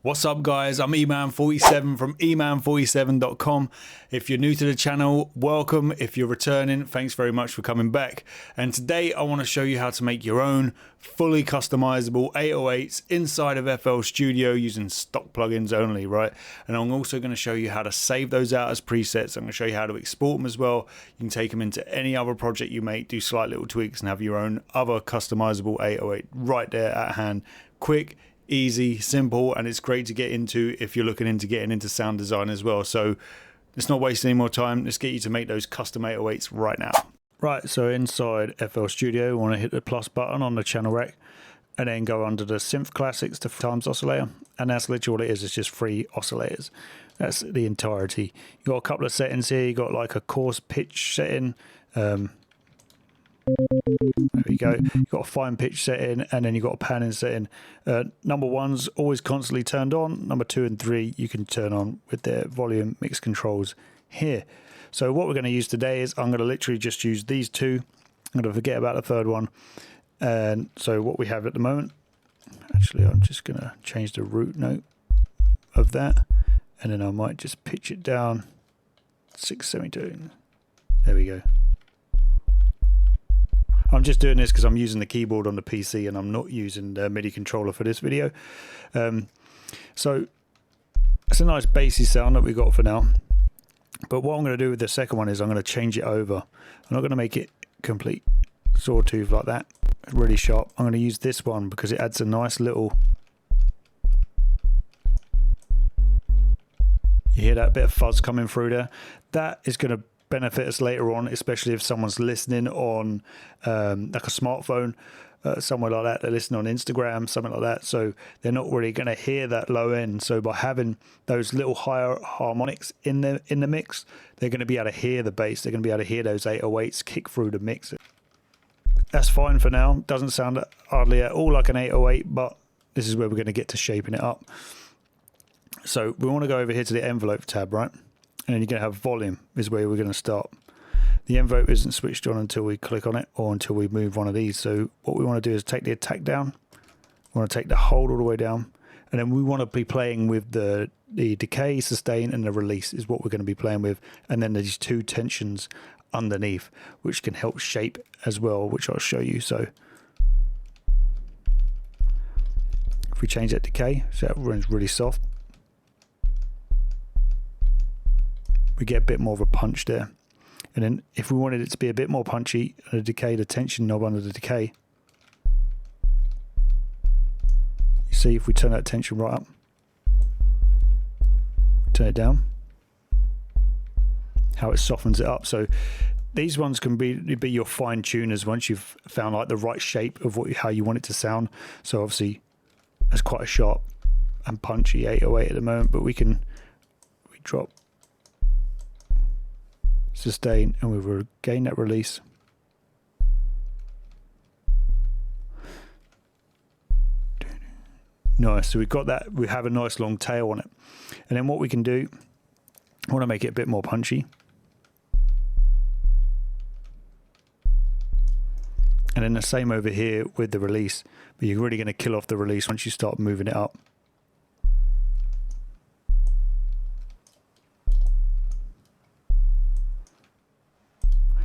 What's up guys, I'm eman47 from eman47.com. If you're new to the channel, welcome. If you're returning, thanks very much for coming back. And today I want to show you how to make your own fully customizable 808s inside of FL Studio using stock plugins only, right? And I'm also going to show you how to save those out as presets. I'm going to show you how to export them as well. You can take them into any other project you make, do slight little tweaks and have your own other customizable 808 right there at hand. Quick, easy, simple, and it's great to get into if you're looking into getting into sound design as well. So let's not waste any more time. Let's get you to make those custom 808s right now. Right, so inside FL Studio, we want to hit the plus button on the channel rec and then go under the synth classics to times oscillator, and that's literally what it is. It's just 3 oscillators. That's the entirety. You got a couple of settings here. You got like a coarse pitch setting. There we go. You've got a fine pitch setting, and then you've got a panning setting. Number 1's always constantly turned on. Number 2 and 3 you can turn on with their volume mix controls here. So what we're going to use today is I'm going to literally just use these two. I'm going to forget about the third one. And so what we have at the moment, actually I'm just going to change the root note of that, and then I might just pitch it down 672. There we go. I'm just doing this because I'm using the keyboard on the PC and I'm not using the MIDI controller for this video. So it's a nice bassy sound that we got for now. But what I'm going to do with the second one is I'm going to change it over. I'm not going to make it complete sawtooth like that, really sharp. I'm going to use this one because it adds a nice little... You hear that bit of fuzz coming through there? That is going to benefit us later on, especially if someone's listening on like a smartphone, somewhere like that. They're listening on Instagram, something like that, so they're not really going to hear that low end. So by having those little higher harmonics in the mix, they're going to be able to hear the bass. They're going to be able to hear those 808s kick through the mix. That's fine for now. Doesn't sound hardly at all like an 808, but this is where we're going to get to shaping it up. So we want to go over here to the envelope tab, right? And then you're going to have volume is where we're going to start. The envelope isn't switched on until we click on it or until we move one of these. So what we want to do is take the attack down. We want to take the hold all the way down. And then we want to be playing with the decay, sustain, and the release is what we're going to be playing with. And then there's 2 tensions underneath, which can help shape as well, which I'll show you. So if we change that decay, so that runs really soft, we get a bit more of a punch there. And then if we wanted it to be a bit more punchy, the decay, the tension knob under the decay, you see if we turn that tension right up, turn it down, how it softens it up. So these ones can be your fine tuners once you've found like the right shape of how you want it to sound. So obviously that's quite a sharp and punchy 808 at the moment, but we drop, sustain, and we will gain that release. Nice. So we've got that. We have a nice long tail on it. And then what we can do, I want to make it a bit more punchy. And then the same over here with the release, but you're really going to kill off the release once you start moving it up.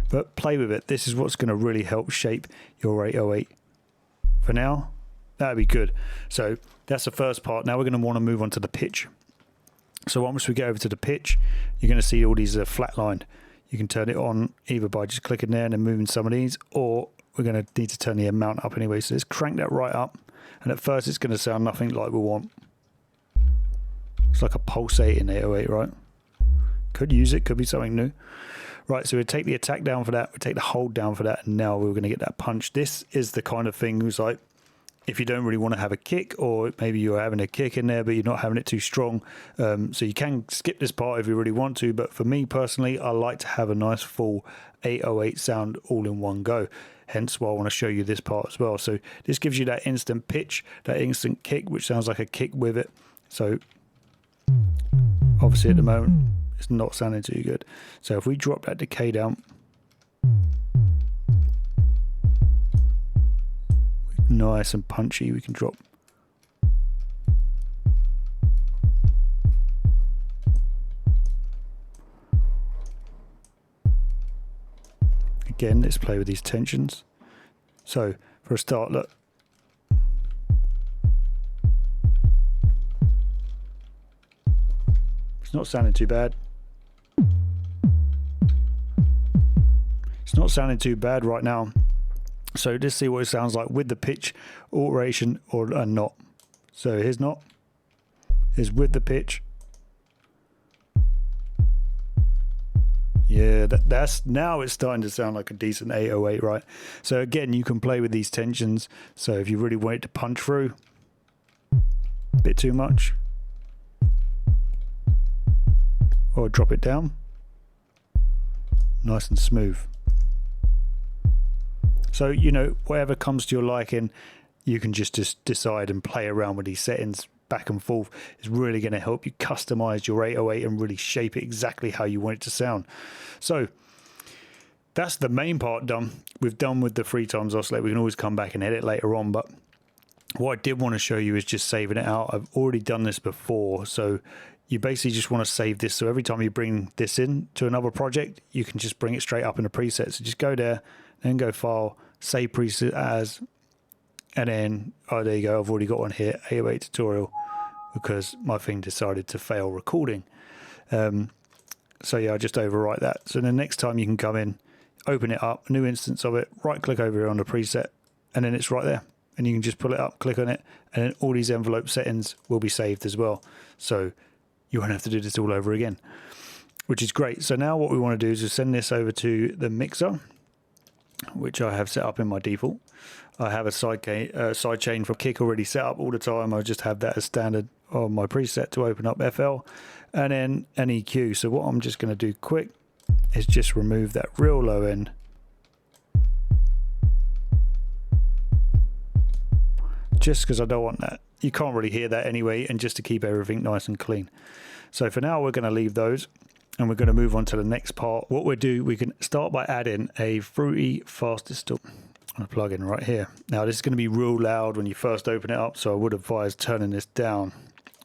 But play with it. This is what's going to really help shape your 808. For now, that'd be good. So that's the first part. Now we're going to want to move on to the pitch. So once we get over to the pitch, you're going to see all these flatlined. You can turn it on either by just clicking there and then moving some of these, or we're going to need to turn the amount up anyway. So let's crank that right up. And at first it's going to sound nothing like we want. It's like a pulsating 808, right? Could use it, could be something new. Right, so we take the attack down for that, we take the hold down for that, and now we're going to get that punch. This is the kind of thing who's like, if you don't really want to have a kick, or maybe you're having a kick in there, but you're not having it too strong. So you can skip this part if you really want to, but for me personally, I like to have a nice full 808 sound all in one go. Hence why I want to show you this part as well. So this gives you that instant pitch, that instant kick, which sounds like a kick with it. So obviously at the moment, it's not sounding too good. So if we drop that decay down, nice and punchy, we can drop Again, let's play with these tensions. So for a start, look. It's not sounding too bad. It's not sounding too bad right now. So let's see what it sounds like with the pitch alteration or not. So here's not. Here's with the pitch. Yeah, that's now it's starting to sound like a decent 808, right? So again, you can play with these tensions. So if you really want it to punch through, a bit too much, or drop it down, nice and smooth. So, you know, whatever comes to your liking, you can just decide and play around with these settings back and forth. It's really going to help you customize your 808 and really shape it exactly how you want it to sound. So that's the main part done. We've done with the 3x oscillator. We can always come back and edit later on, but what I did want to show you is just saving it out. I've already done this before, so you basically just want to save this, so every time you bring this in to another project, you can just bring it straight up in the preset. So just go there, then go File, Save Preset As, and then, oh, there you go, I've already got one here, 808 tutorial, because my thing decided to fail recording. So yeah, I just overwrite that. So the next time you can come in, open it up, new instance of it, right click over here on the preset, and then it's right there. And you can just pull it up, click on it, and then all these envelope settings will be saved as well. So you won't have to do this all over again, which is great. So now what we want to do is just send this over to the mixer, which I have set up in my default. I have a side chain from Kick already set up all the time. I just have that as standard on my preset to open up FL, and then an EQ. So what I'm just going to do quick is just remove that real low end. Just because I don't want that. You can't really hear that anyway, and just to keep everything nice and clean. So for now, we're going to leave those, and we're going to move on to the next part. What we'll do, we can start by adding a fruity fast distort on a plugin right here. Now this is going to be real loud when you first open it up, so I would advise turning this down,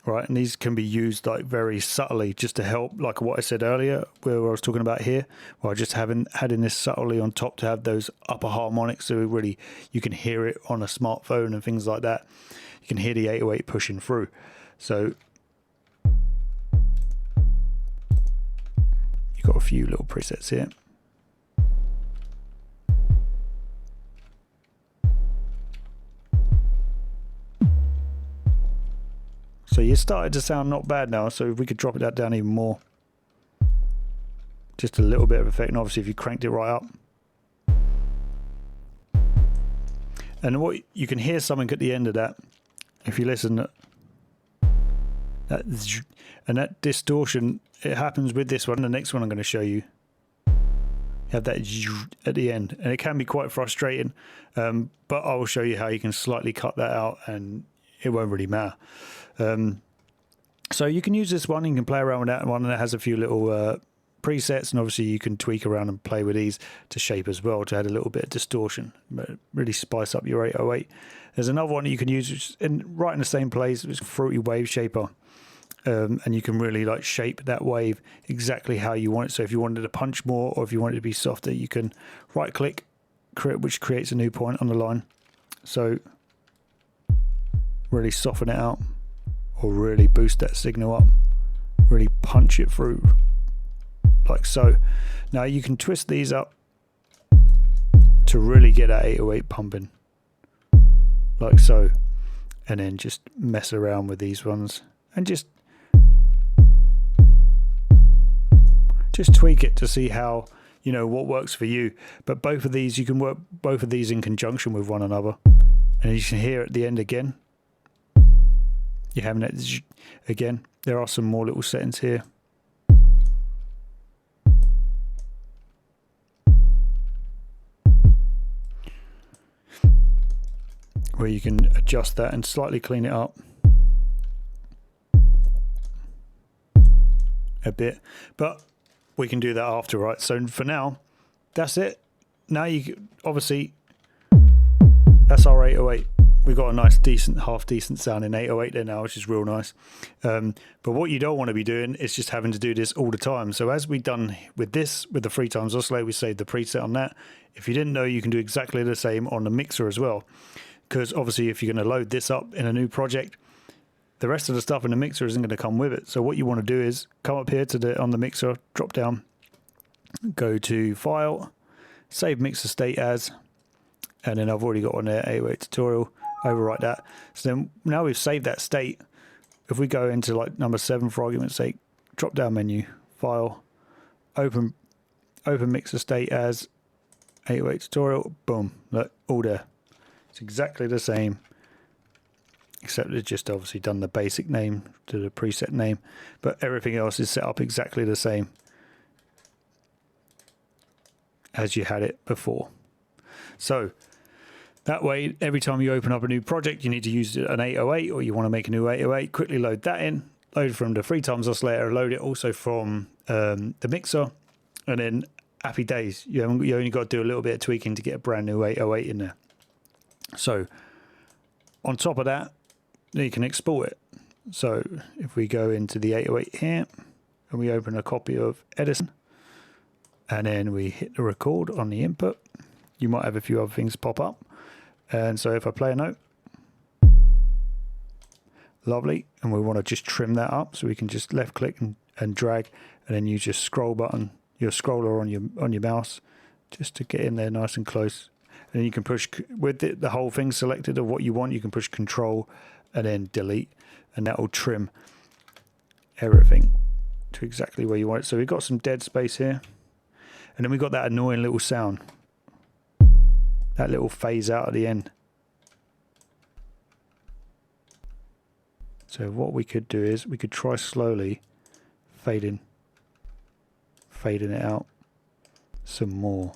right? And these can be used like very subtly just to help, like what I said earlier, where I was talking about here, where just adding this subtly on top to have those upper harmonics, so really you can hear it on a smartphone and things like that. You can hear the 808 pushing through. So you've got a few little presets here. So you started to sound not bad now, so if we could drop that down even more. Just a little bit of effect, and obviously if you cranked it right up. And what you can hear something at the end of that, if you listen, and that distortion, it happens with this one. The next one I'm going to show you, have that at the end, and it can be quite frustrating, but I will show you how you can slightly cut that out and it won't really matter. So you can use this one, you can play around with that one, and it has a few little presets, and obviously you can tweak around and play with these to shape as well, to add a little bit of distortion, but really spice up your 808. There's another one you can use, which is right in the same place. It's Fruity Wave Shaper, and you can really like shape that wave exactly how you want it. So if you wanted to punch more, or if you want it to be softer, you can right click, which creates a new point on the line. So really soften it out, or really boost that signal up, really punch it through like so. Now you can twist these up to really get that 808 pumping like so, and then just mess around with these ones and just tweak it to see how, you know, what works for you. But both of these, you can work both of these in conjunction with one another, and you can hear at the end again, you're having that again. There are some more little settings here. Where you can adjust that and slightly clean it up a bit, but we can do that after, right? So for now, that's it. Now you obviously, that's our 808. we've got a nice decent, half decent sounding 808 there now, which is real nice. But what you don't want to be doing is just having to do this all the time. So as we've done with this, with the 3x oscillator, we saved the preset on that. If you didn't know, you can do exactly the same on the mixer as well. Because obviously if you're going to load this up in a new project, the rest of the stuff in the mixer isn't going to come with it. So what you want to do is come up here to on the mixer, drop down, go to File, save mixer state as, and then I've already got on there 808 tutorial, overwrite that. So then now we've saved that state. If we go into like number 7 for argument's sake, drop down menu, File, open mixer state as 808 tutorial, boom, look, all there. It's exactly the same, except it's just obviously done the basic name to the preset name, but everything else is set up exactly the same as you had it before. So that way, every time you open up a new project, you need to use an 808 or you want to make a new 808, quickly load that in, load from the 3x oscillator, load it also from the mixer, and then happy days. You only got to do a little bit of tweaking to get a brand new 808 in there. So on top of that, you can export it. So if we go into the 808 here and we open a copy of Edison and then we hit the record on the input, you might have a few other things pop up. And so if I play a note, lovely, and we want to just trim that up, so we can just left click and drag, and then use your scroll button, your scroller on your mouse, just to get in there nice and close. And then you can push, with the whole thing selected of what you want, you can push Control and then delete, and that will trim everything to exactly where you want it. So we've got some dead space here, and then we've got that annoying little sound, that little phase out at the end. So what we could do is we could try slowly fading it out some more.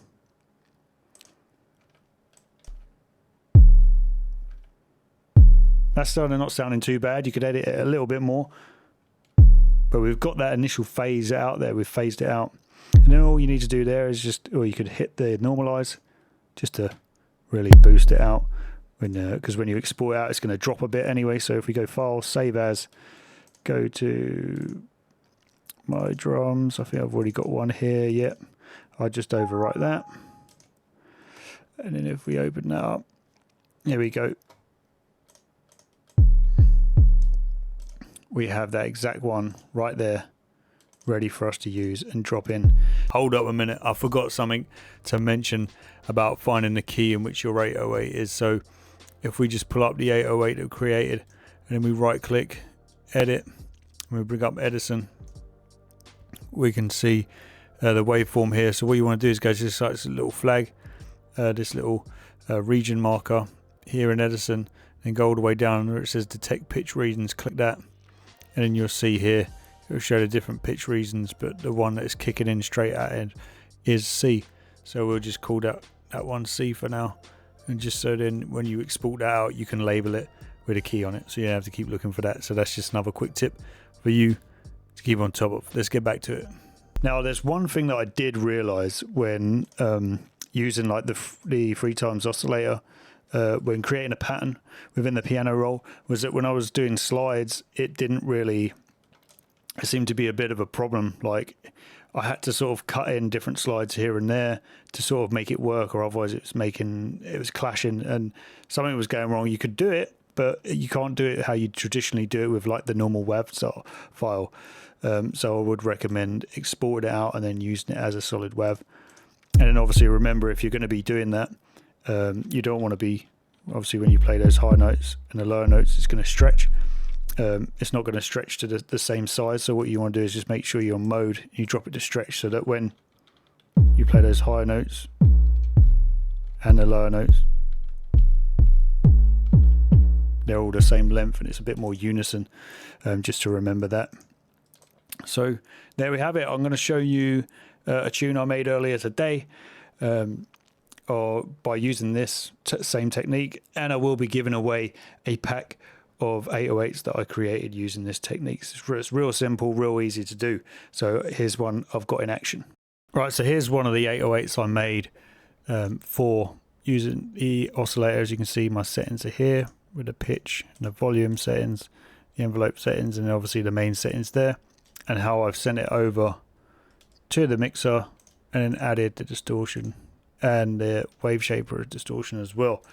That's starting not sounding too bad. You could edit it a little bit more, but we've got that initial phase out there. We've phased it out, and then all you need to do there is just, or you could hit the normalize just to really boost it out. Because when you export out, it's going to drop a bit anyway. So if we go File, Save As, go to my drums. I think I've already got one here. Yep, I'll just overwrite that, and then if we open that up, here we go. We have that exact one right there ready for us to use and drop in. Hold up a minute, I forgot something to mention about finding the key in which your 808 is. So if we just pull up the 808 that we created, and then we right click, edit, and we bring up Edison, we can see the waveform here. So what you want to do is go to this little flag, this little region marker here in Edison, and go all the way down where it says detect pitch regions, click that. And then you'll see here, it will show the different pitch regions, but the one that is kicking in straight at it is C. So we'll just call that one C for now. And just so then when you export that out, you can label it with a key on it. So you don't have to keep looking for that. So that's just another quick tip for you to keep on top of. Let's get back to it. Now there's one thing that I did realize when using like the 3x oscillator, when creating a pattern within the piano roll, was that when I was doing slides, it seemed to be a bit of a problem. Like I had to sort of cut in different slides here and there to sort of make it work, or otherwise it was clashing and something was going wrong. You could do it, but you can't do it how you traditionally do it with like the normal WAV file. So I would recommend exporting it out and then using it as a solid WAV. And then obviously remember, if you're going to be doing that, you don't want to be, obviously when you play those high notes and the lower notes, it's going to stretch. It's not going to stretch to the same size. So what you want to do is just make sure you're on mode, you drop it to stretch, so that when you play those higher notes and the lower notes, they're all the same length and it's a bit more unison, just to remember that. So there we have it. I'm going to show you a tune I made earlier today, or by using this same technique, and I will be giving away a pack of 808s that I created using this technique. It's real simple, real easy to do. So here's one I've got in action. Right, so here's one of the 808s I made for using the oscillator. As you can see, my settings are here. with the pitch and the volume settings, the envelope settings, and obviously the main settings there, and how I've sent it over to the mixer and then added the distortion and the wave shaper distortion as well.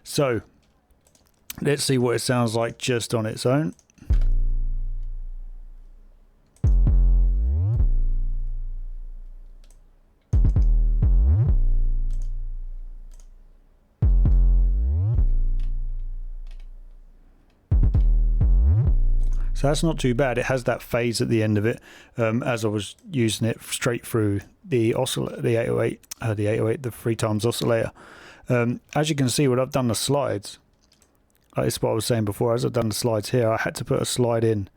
So let's see what it sounds like just on its own. So that's not too bad. It has that phase at the end of it, as I was using it straight through the oscillator, the 808, the 3 times oscillator. As you can see, when I've done the slides, it's what I was saying before. As I've done the slides here, I had to put a slide in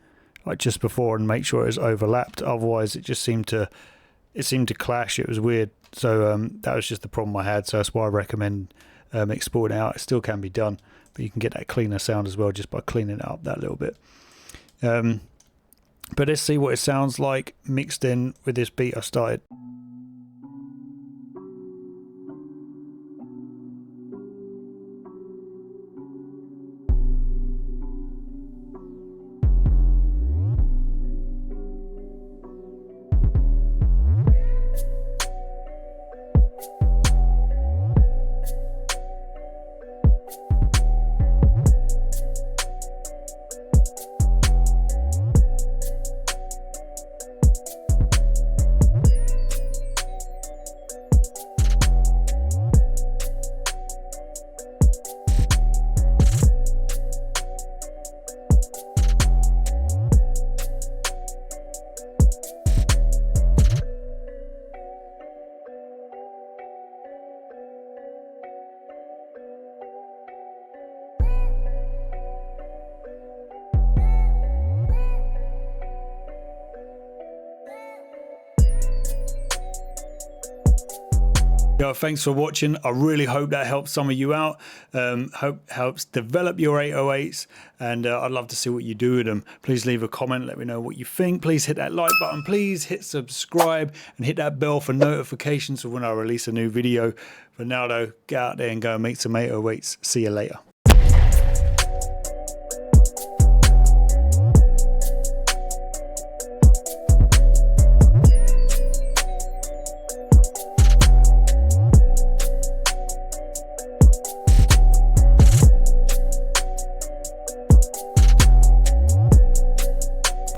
like just before and make sure it was overlapped. Otherwise, it just seemed to clash. It was weird. So that was just the problem I had. So that's why I recommend exporting it out. It still can be done, but you can get that cleaner sound as well just by cleaning it up that little bit. But let's see what it sounds like mixed in with this beat I started. Yo, thanks for watching. I really hope that helps some of you out. Hope helps develop your 808s, and I'd love to see what you do with them. Please leave a comment, let me know what you think. Please hit that like button, please hit subscribe, and hit that bell for notifications of when I release a new video. For now though, get out there and go and make some 808s. See you later.